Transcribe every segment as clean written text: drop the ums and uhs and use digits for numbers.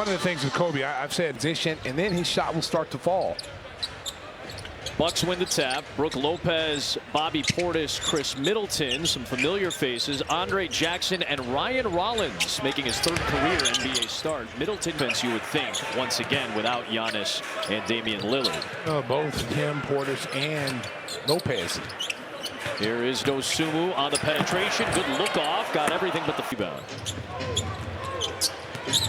one of the things with Kobe, I've said position, and then his shot will start to fall. Bucks win the tap. Brook Lopez, Bobby Portis, Chris Middleton, some familiar faces. Andre Jackson and Ryan Rollins making his third career NBA start. Middleton, you would think, once again, without Giannis and Damian Lillard. Both him, Portis, and Lopez. Here is Dosunmu on the penetration. Good look off. Got everything but the rebound.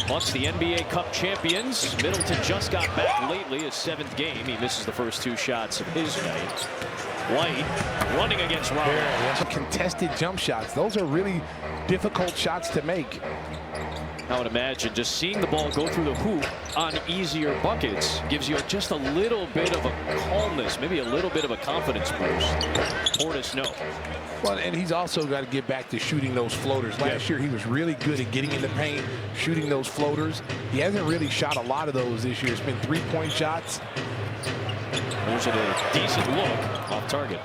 Bucks, the NBA Cup champions. Middleton just got back lately, his 7th game. He misses the first 2 shots of his night. White running against Rollins. Contested jump shots. Those are really difficult shots to make. I would imagine just seeing the ball go through the hoop on easier buckets gives you just a little bit of a calmness, maybe a little bit of a confidence boost. Portis, no. Well, and he's also got to get back to shooting those floaters. Last year, he was really good at getting in the paint, shooting those floaters. He hasn't really shot a lot of those this year. It's been 3-point shots. There's a decent look off target.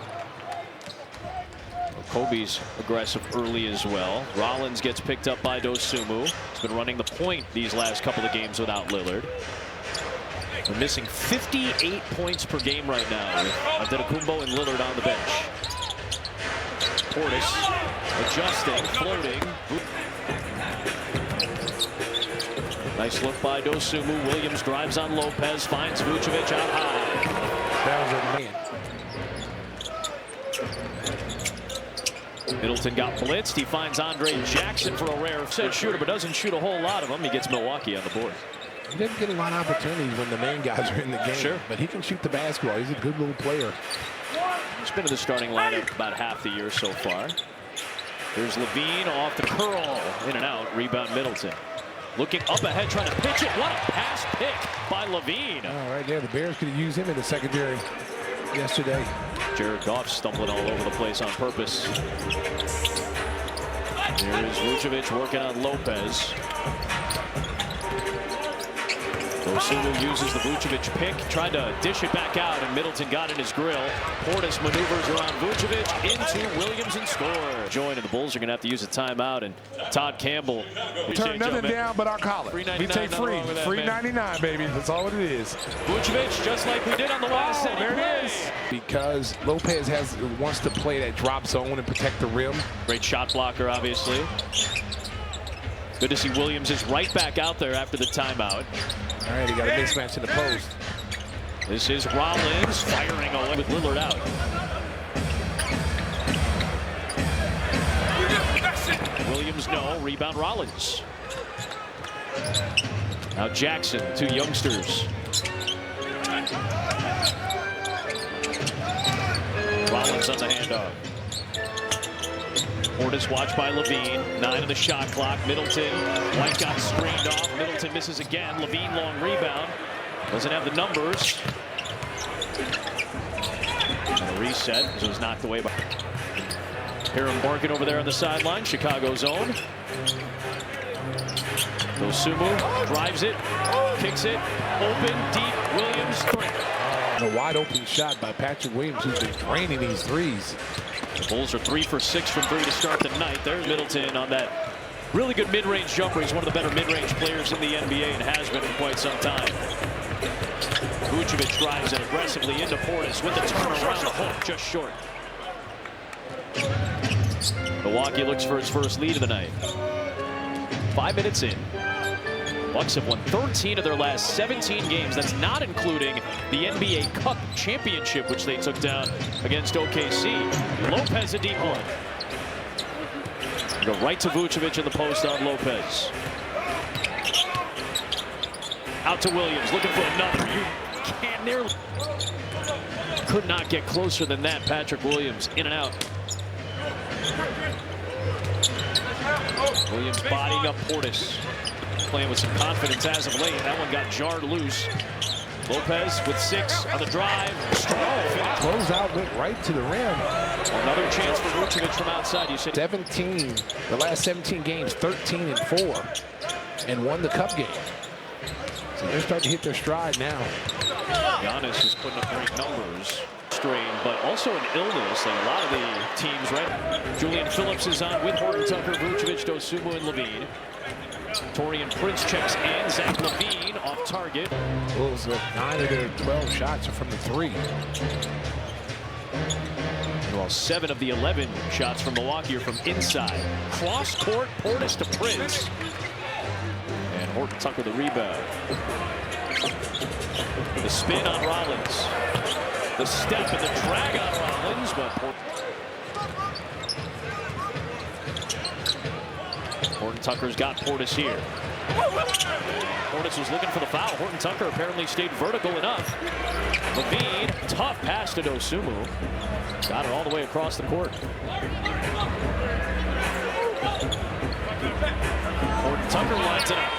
Kobe's aggressive early as well. Rollins gets picked up by Dosunmu. He's been running the point these last couple of games without Lillard. They're missing 58 points per game right now with Antetokounmpo and Lillard on the bench. Portis adjusting, floating. Nice look by Dosunmu. Williams drives on Lopez, finds Vucevic out high. That was a man. Middleton got blitzed. He finds Andre Jackson for a rare set shooter, but doesn't shoot a whole lot of them. He gets Milwaukee on the board. He doesn't get a lot of opportunities when the main guys are in the game. Sure. But he can shoot the basketball. He's a good little player. He's been in the starting lineup about half the year so far. There's Levine off the curl. In and out. Rebound Middleton. Looking up ahead, trying to pitch it. What a pass pick by Levine. Oh, right there. The Bears could have used him in the secondary yesterday. Jared Goff stumbling all over the place on purpose. Here is Vucevic working on Lopez. Dosunmu uses the Vucevic pick, tried to dish it back out, and Middleton got in his grill. Portis maneuvers around Vucevic into Williams and scores. Join, and the Bulls are going to have to use a timeout, and Todd Campbell. Turn nothing down but our collar. We take free. Free 99, baby. That's all it is. Vucevic, just like we did on the last set. There it is. Because Lopez wants to play that drop zone and protect the rim. Great shot blocker, obviously. Good to see Williams is right back out there after the timeout. All right, he got a mismatch in the post. This is Rollins firing away with Lillard out. Williams, no. Rebound Rollins. Now Jackson, 2 youngsters. Rollins on the handoff. Portis watched by Levine. 9 on the shot clock. Middleton. White got screened off. Middleton misses again. Levine long rebound. Doesn't have the numbers. And a reset. So it was knocked away by Hiram Barkin over there on the sideline. Chicago's own. Dosunmu drives it. Kicks it. Open, deep. Williams, 3. A wide open shot by Patrick Williams, who's been draining these threes. The Bulls are 3 for 6 from 3 to start the night. There's Middleton on that really good mid-range jumper. He's one of the better mid-range players in the NBA and has been for quite some time. Vucevic drives it aggressively into Portis with the turnaround. The hook just short. Milwaukee looks for his first lead of the night. 5 minutes in. Bucks have won 13 of their last 17 games. That's not including the NBA Cup championship, which they took down against OKC. Lopez a deep one. Go right to Vucevic in the post on Lopez. Out to Williams, looking for another. You can't nearly. Could not get closer than that. Patrick Williams in and out. Williams bodying up Portis. Playing with some confidence as of late. That one got jarred loose. Lopez with 6 on the drive. Strong finish. Close out, went right to the rim. Another chance for Vucevic from outside. You said 17, the last 17 games, 13 and 4, and won the cup game. So they're starting to hit their stride now. Giannis is putting up great numbers. Strain, but also an illness, like a lot of the teams, right? Julian Phillips is on with Horton Tucker, Vucevic, Dosunmu, and Levine. Taurean Prince checks in. Zach LaVine off target. Bulls look 9 of their 12 shots are from the 3. Well, 7 of the 11 shots from Milwaukee are from inside. Cross court, Portis to Prince. And Horton Tucker the rebound. The spin on Rollins. The step and the drag on Rollins, but Horton Tucker's got Portis here. Portis was looking for the foul. Horton Tucker apparently stayed vertical enough. LaVine, tough pass to Dosunmu. Got it all the way across the court. Horton Tucker lines it up.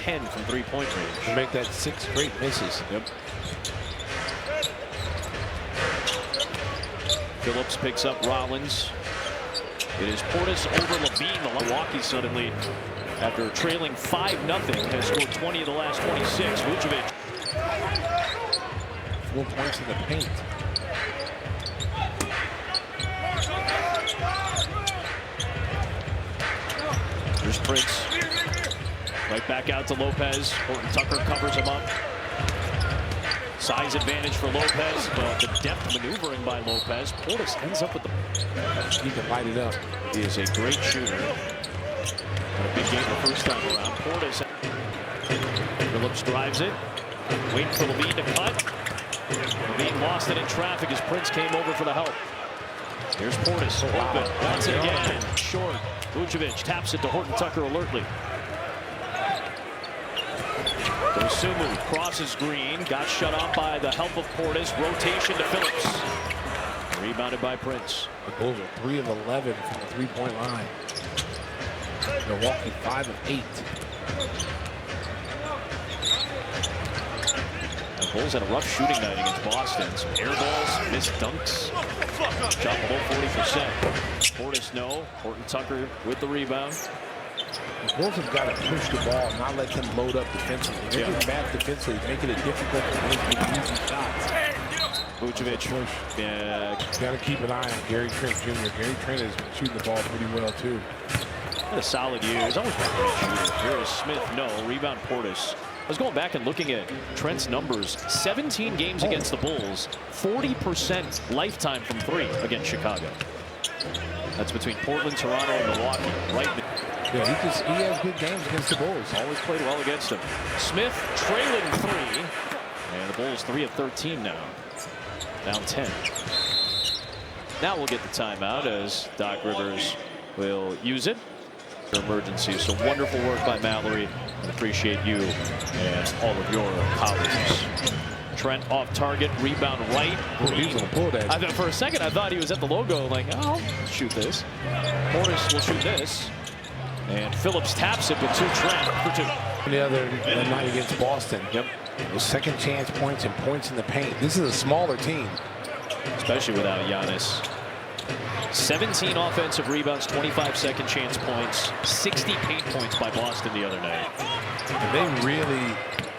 10 from three-point range. To make that 6 straight misses. Yep. Phillips picks up Rollins. It is Portis over LaVine. The Milwaukee suddenly, after trailing 5-0, has scored 20 of the last 26. Vucevic. 4 points in the paint. Here's Prince. Right back out to Lopez. Horton Tucker covers him up. Size advantage for Lopez, but the depth maneuvering by Lopez. Portis ends up with the... He can light it up. He is a great shooter. Had a big game the first time around. Portis. Phillips drives it. Waiting for LaVine to cut. LaVine lost it in traffic as Prince came over for the help. Here's Portis. Open. Wants it again. Short. Vucevic taps it to Horton Tucker alertly. Dosunmu crosses Green. Got shut off by the help of Portis. Rotation to Phillips. Rebounded by Prince. The Bulls are 3 of 11 from the 3-point line. Milwaukee 5 of 8. The Bulls had a rough shooting night against Boston. Some air balls, missed dunks. Shot below 40%. Portis no. Horton Tucker with the rebound. The Bulls have got to push the ball, not let them load up defensively. They're getting back defensively, making it difficult for them to get easy shots. Vucevic. Yeah. Got to keep an eye on Gary Trent Jr. Gary Trent has been shooting the ball pretty well, too. Had a solid year. He's always been a great shooter. Here is Smith. No. Rebound Portis. I was going back and looking at Trent's numbers. 17 games against the Bulls. 40% lifetime from 3 against Chicago. That's between Portland, Toronto, and Milwaukee. Right. Yeah, he has good games against the Bulls. Always played well against him. Smith trailing 3. And the Bulls 3 of 13 now. Down 10. Now we'll get the timeout as Doc Rivers will use it. Emergency. So wonderful work by Mallory. I appreciate you and all of your colleagues. Trent off target, rebound right. He's gonna pull that. For a second, I thought he was at the logo, like, oh, I'll shoot this. Portis will shoot this. And Phillips taps it with Trent for 2. The other night against Boston. Yep. Those second chance points and points in the paint. This is a smaller team. Especially without Giannis. 17 offensive rebounds, 25 second chance points, 60 paint points by Boston the other night. And they really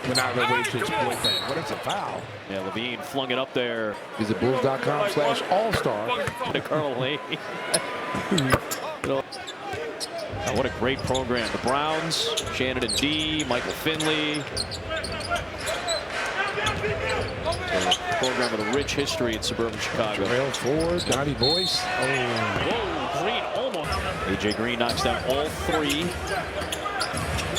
went out of their way to exploit that. What is a foul? Yeah, LaVine flung it up there. Visit Bulls.com/all-star. To Carl Lee. What a great program. The Browns, Shannon and D, Michael Finley. A program with a rich history in suburban Chicago. Rail forward, Donnie Boyce. Whoa, Green almost. AJ Green knocks down all 3.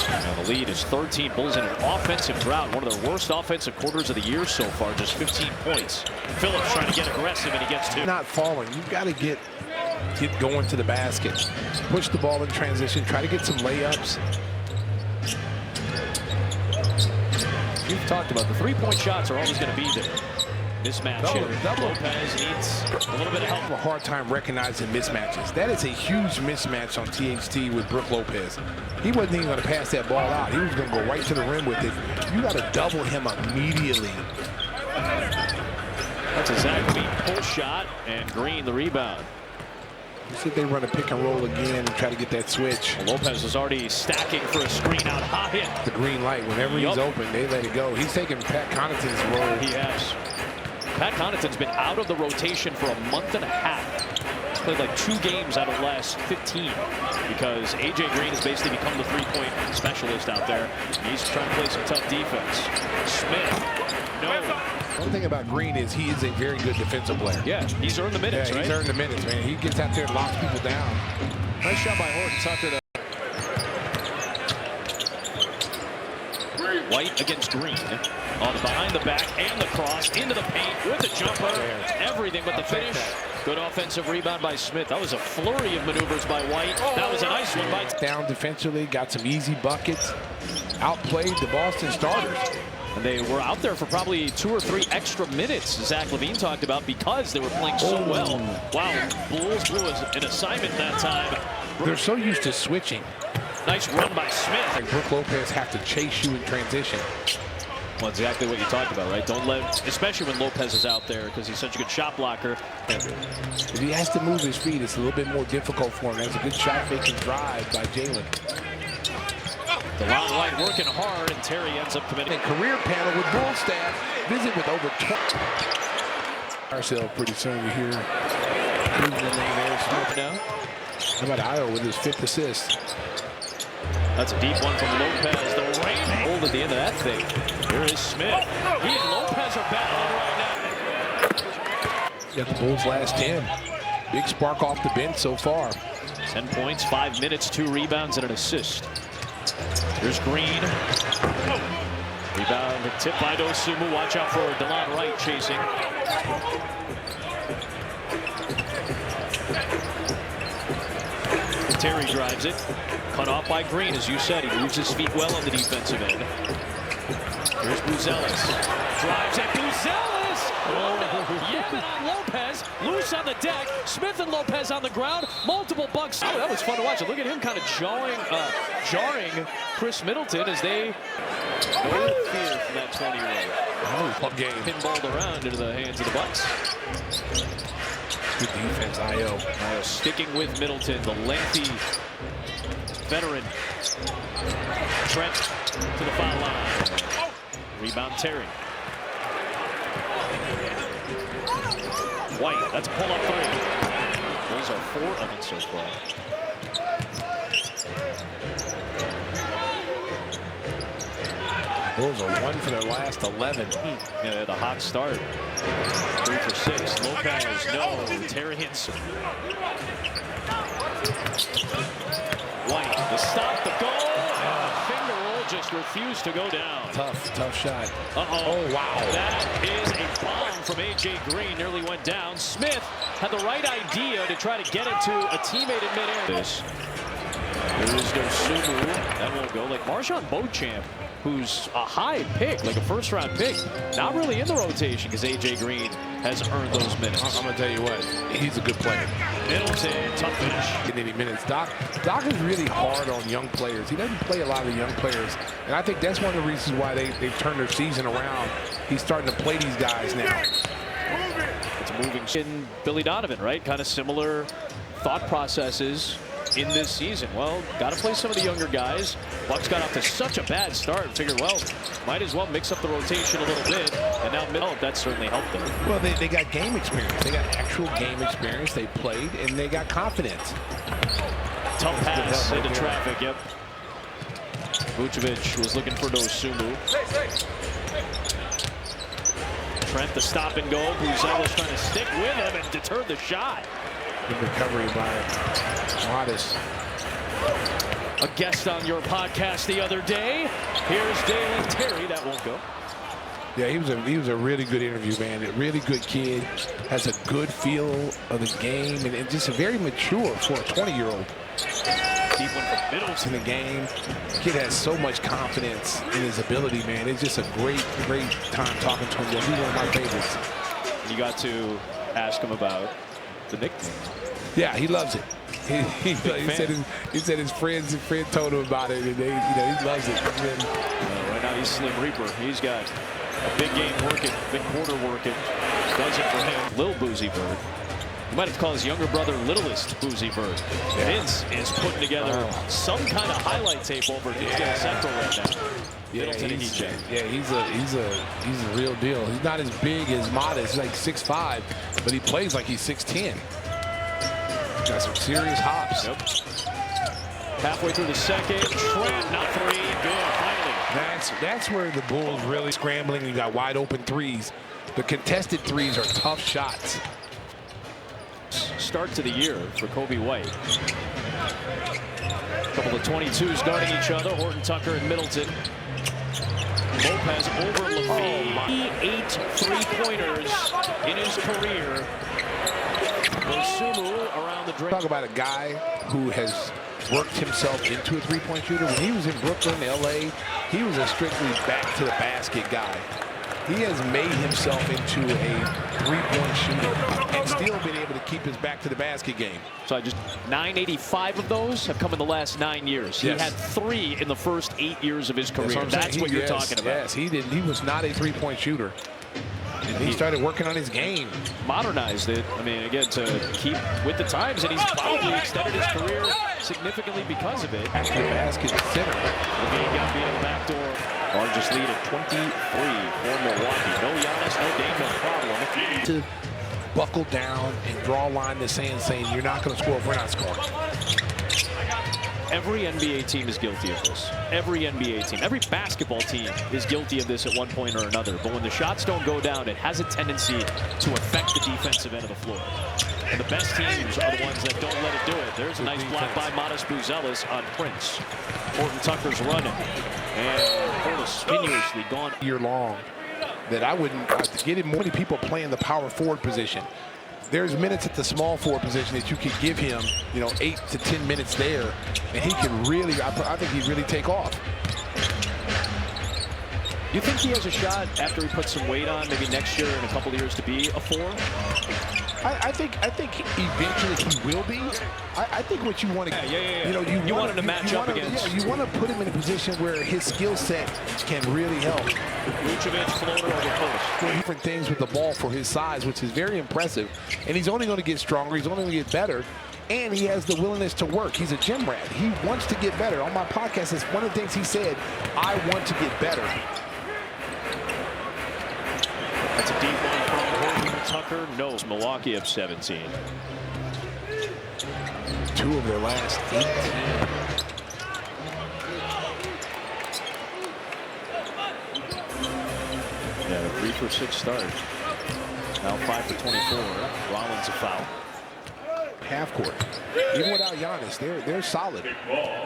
Now the lead is 13. Bulls in an offensive drought. One of their worst offensive quarters of the year so far. Just 15 points. Phillips trying to get aggressive, and he gets 2. Not falling. You've got to get going to the basket. Push the ball in transition. Try to get some layups. We've talked about the 3-point shots are always going to be there. Mismatch. Double. Lopez needs a little bit of help. A hard time recognizing mismatches. That is a huge mismatch on THT with Brook Lopez. He wasn't even going to pass that ball out. He was going to go right to the rim with it. You got to double him immediately. That's a Zach LaVine pull shot, and Green the rebound. You see if they run a pick and roll again and try to get that switch. Lopez is already stacking for a screen out high. The green light. Whenever he's open, they let it go. He's taking Pat Connaughton's role. He has. Pat Connaughton's been out of the rotation for a month and a half. played like 2 games out of the last 15 because A.J. Green has basically become the three-point specialist out there. He's trying to play some tough defense. Smith, no. One thing about Green is he is a very good defensive player. Yeah, he's earned the minutes, yeah, right? He's earned the minutes, man. He gets out there and locks people down. Nice shot by Horton Tucker. White against Green on the behind the back and the cross into the paint with the jumper. Everything but the finish. Good offensive rebound by Smith. That was a flurry of maneuvers by White. That was a nice one by down defensively, got some easy buckets, outplayed the Boston starters. And they were out there for probably 2 or 3 extra minutes, Zach LaVine talked about, because they were playing so well. Wow, Bulls blew an assignment that time. They're so used to switching. Nice run by Smith. Like Brook Lopez have to chase you in transition. Well, exactly what you talked about, right? Don't let, especially when Lopez is out there because he's such a good shot blocker. If he has to move his feet, it's a little bit more difficult for him. That's a good shot fake and drive by Jalen. DeLon Wright working hard, and Terry ends up committing. A career panel with Bull staff visit with over 20. Ourselves pretty soon we hear losing the name Eric Smith now. How about Io with his 5th assist? That's a deep one from Lopez. The rain hold at the end of that thing. Here is Smith. He and Lopez are battling right now. Got the Bulls' last 10. Big spark off the bench so far. 10 points, 5 minutes, 2 rebounds, and an assist. Here's Green. Rebound, tip by Dosunmu. Watch out for DeLon Wright chasing. Terry drives it. Cut off by Green, as you said. He moves his feet well on the defensive end. Here's Buzelis. Drives it. Buzelis! Oh, yamming on Lopez. Loose on the deck. Smith and Lopez on the ground. Multiple bucks. Oh, that was fun to watch. Look at him kind of jarring Chris Middleton as they no fear from that 20-year-old. Game. Pinballed around into the hands of the Bucks. Good defense, Io. Io sticking with Middleton, the lengthy veteran. Trent to the foul line. Rebound Terry. White, that's a pull-up 3. Those are 4 of them so far. Bulls are 1 for their last 11. Yeah, the hot start. 3 for 6. Lopez, no. Terry hits. White, the stop, the goal, and the finger roll just refused to go down. Tough shot. Uh-oh. Oh, wow. That is a bomb from A.J. Green. Nearly went down. Smith had the right idea to try to get it to a teammate in midair. There is Dosunmu. That won't go. Like Marshawn Beauchamp, who's a high pick, like a first-round pick, not really in the rotation because A.J. Green has earned those minutes. I'm going to tell you what, he's a good player. Middleton, tough finish. In any minutes. Doc is really hard on young players. He doesn't play a lot of young players. And I think that's one of the reasons why they've turned their season around. He's starting to play these guys now. It's moving. In Billy Donovan, right? Kind of similar thought processes in this season. Well, got to play some of the younger guys. Bucks got off to such a bad start. Figured, well, might as well mix up the rotation a little bit. And now, that certainly helped them. Well, they got game experience. They got actual game experience. They played, and they got confidence. Tough pass into traffic, yep. Vucevic was looking for Dosunmu. Trent, the stop and go. Buzelis trying to stick with him and deter the shot. Good recovery by Modest. A guest on your podcast the other day. Here's Dalen Terry. That won't go. Yeah, he was a really good interview, man. A really good kid. Has a good feel of the game, and just a very mature for a 20-year-old. Deep one from Middleton in the game. The kid has so much confidence in his ability, man. It's just a great time talking to him. He's one of my favorites. You got to ask him about the nickname. Yeah, he loves it. He said his friend told him about it, and he loves it. Right now he's Slim Reaper. He's got a big game working, big quarter working. Does it for him. Lil Boozy Bird. You might have to call his younger brother Littlest Boozy Bird. Yeah. Vince is putting together some kind of highlight tape over at Central right now. Yeah, he's a real deal. He's not as big as Modest. He's like 6'5", but he plays like he's 6'10". Got some serious hops. Yep. Halfway through the second, Trent, not three, good, finally. That's where the Bulls really scrambling. You got wide open threes. The contested threes are tough shots. Start to the year for Kobe White. Couple of 22s guarding each other. Horton Tucker and Middleton. Lopez over Levine. 8 three-pointers in his career. Sumu around the drink. Talk about a guy who has worked himself into a three-point shooter. When he was in Brooklyn, LA, he was a strictly back-to-the-basket guy. He has made himself into a three-point shooter and still been able to keep his back-to-the-basket game. So just 985 of those have come in the last 9 years. Yes. He had 3 in the first 8 years of his career. That's what you're talking about. Yes, he didn't. He was not a three-point shooter. And he started working on his game. Modernized it. I mean, again, to keep with the times, and he's probably extended his career significantly because of it. Back to the basket center. Levine got via the back door. Largest lead at 23 for Milwaukee. No Giannis, no Dame, no problem. To buckle down and draw a line in the sand saying, you're not going to score if we're not scoring. Every NBA team is guilty of this. Every NBA team. Every basketball team is guilty of this at one point or another. But when the shots don't go down, it has a tendency to affect the defensive end of the floor. And the best teams are the ones that don't let it do it. There's a nice block by Modest Buzelis on Prince. Horton Tucker's running. And Portis continuously gone. Year long that I wouldn't get him. Many people playing the power forward position. There's minutes at the small forward position that you could give him, 8 to 10 minutes there, and he can really, I think he'd really take off. You think he has a shot after he puts some weight on, maybe next year and a couple of years, to be a 4? I think eventually he will be. I think what you want to, you want him to match up against. Yeah, you want to put him in a position where his skill set can really help. Vucevic floater over post. Different things with the ball for his size, which is very impressive. And he's only going to get stronger. He's only going to get better. And he has the willingness to work. He's a gym rat. He wants to get better. On my podcast, it's one of the things he said, I want to get better. That's a deep one from Horton Tucker. No, Milwaukee up 17. 2 of their last 18. Yeah, a 3 for 6 start. Now 5 for 24. Rollins a foul. Half court. Even without Giannis, they're solid.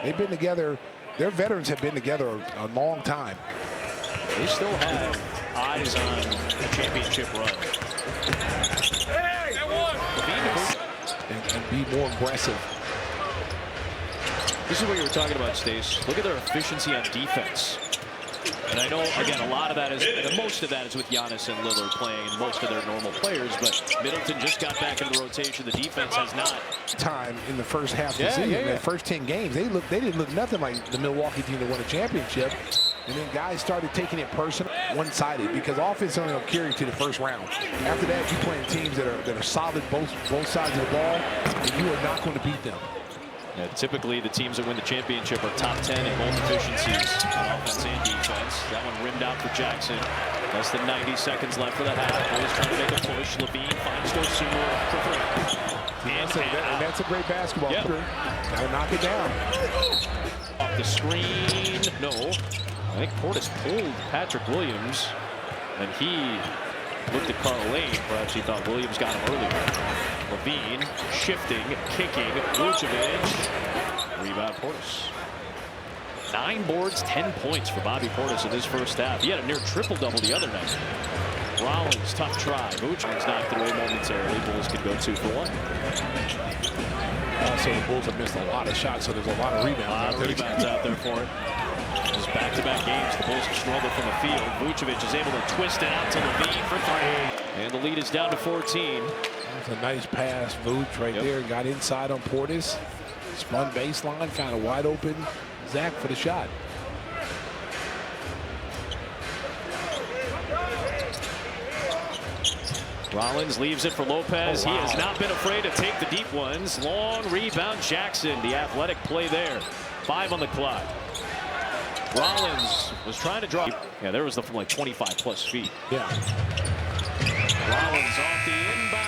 They've been together. Their veterans have been together a long time. They still have eyes on a championship run. And be more aggressive. This is what you were talking about, Stace. Look at their efficiency on defense. And I know, again, a lot of that is, most of that is with Giannis and Lillard playing and most of their normal players, but Middleton just got back into rotation. The defense has not. Time in the first half of the season, the first 10 games, they didn't look nothing like the Milwaukee team that won a championship. And then guys started taking it personal, one-sided, because offense only will carry you to the first round. After that, you're playing teams that are solid both sides of the ball, and you are not going to beat them. Yeah, typically, the teams that win the championship are top 10 in both efficiencies on offense and defense. That one rimmed out for Jackson. Less than 90 seconds left for the half. Bulls trying to make a push. Levine finds Dosunmu for 3. And that's a great basketball. Yep. Got to knock it down. Off the screen. No. I think Portis pulled Patrick Williams, and he looked at Carl Lane. Perhaps he thought Williams got him earlier. Levine shifting, kicking. Vucevic. Rebound Portis. 9 boards, 10 points for Bobby Portis in his first half. He had a near triple-double the other night. Rollins, tough try. Vucevic's knocked it away momentarily. Bulls could go 2 for 1. Also, the Bulls have missed a lot of shots, so there's a lot of rebounds out there for it. Just back-to-back games, the Bulls struggle from the field. Vucevic is able to twist it out to Levine for 3. And the lead is down to 14. That's a nice pass. Vuce right there. Got inside on Portis. Spun baseline, found a wide open Zach for the shot. Rollins leaves it for Lopez. He has not been afraid to take the deep ones. Long rebound, Jackson. The athletic play there. 5 on the clock. Rollins was trying to drop. Yeah, there was the from like 25+ feet. Yeah. Rollins off the inbound.